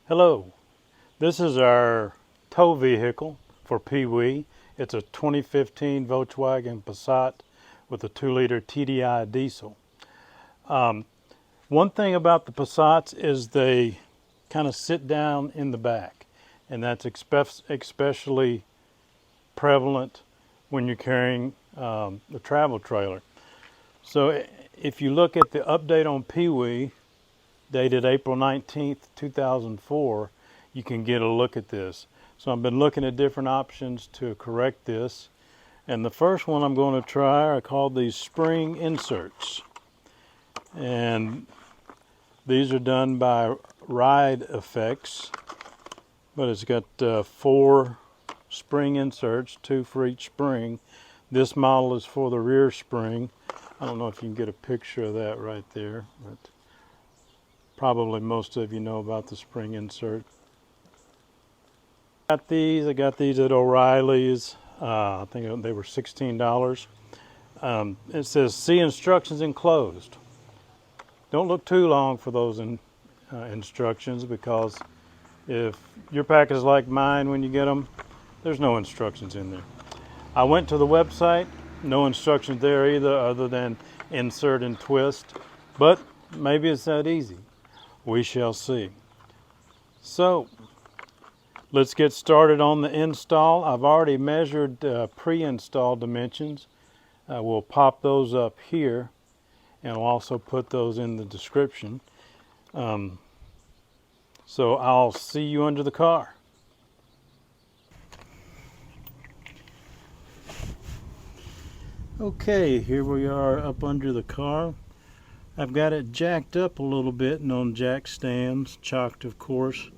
Hello, this is our tow vehicle for PeeWEE. It's a 2015 Volkswagen Passat with a 2-liter TDI diesel. One thing about the Passats is they kind of sit down in the back, and that's especially prevalent when you're carrying the travel trailer. So if you look at the update on PeeWEE, dated April 19th, 2004, you can get a look at this. So I've been looking at different options to correct this. And the first one I'm going to try are called these spring inserts. And these are done by Ride Effects. But it's got 4 spring inserts, 2 for each spring. This model is for the rear spring. I don't know if you can get a picture of that right there, but probably most of you know about the spring insert. I got these at O'Reilly's. I think they were $16. It says see instructions enclosed. Don't look too long for those instructions, because if your pack is like mine when you get them, there's no instructions in there. I went to the website, no instructions there either, other than insert and twist, but maybe it's that easy. We shall see. So let's get started on the install. I've already measured pre-install dimensions. We'll pop those up here, and I'll also put those in the description. So I'll see you under the car. Okay, here we are up under the car. I've got it jacked up a little bit and on jack stands, chocked of course,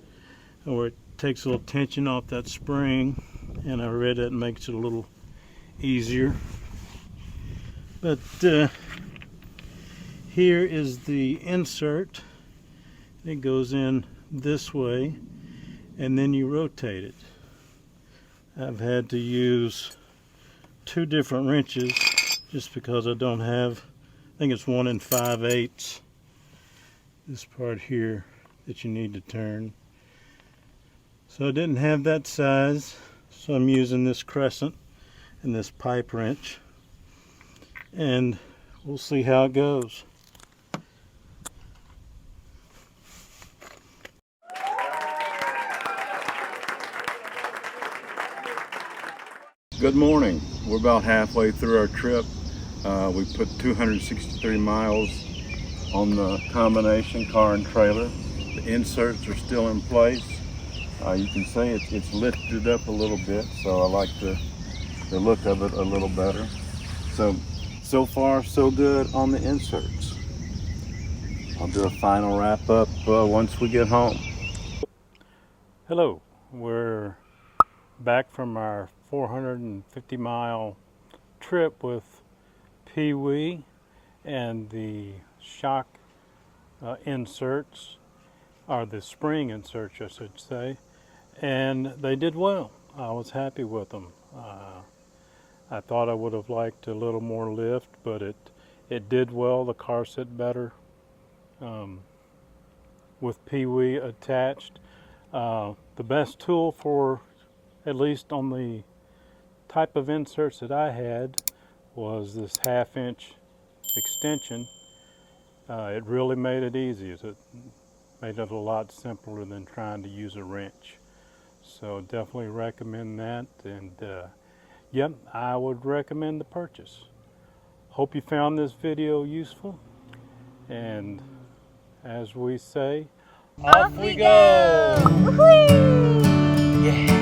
where it takes a little tension off that spring, and I read that makes it a little easier. But here is the insert. It goes in this way, and then you rotate it. I've had to use 2 different wrenches just because I don't have, I think it's 1 5/8, this part here that you need to turn. So I didn't have that size, so I'm using this crescent and this pipe wrench, and we'll see how it goes. Good morning. We're about halfway through our trip. We put 263 miles on the combination car and trailer. The inserts are still in place. You can see it's lifted up a little bit, so I like the look of it a little better. So far so good on the inserts. I'll do a final wrap up once we get home. Hello, we're back from our 450-mile trip with PeeWEE, and the shock inserts, or the spring inserts I should say, and they did well. I was happy with them. I thought I would have liked a little more lift, but it did well. The car sit better with PeeWEE attached. The best tool for, at least on the type of inserts that I had, was this 1/2-inch extension. It really made it easy. It made it a lot simpler than trying to use a wrench. So definitely recommend that, and yep, I would recommend the purchase. Hope you found this video useful, and as we say, off we go! Woo-hoo! Yeah.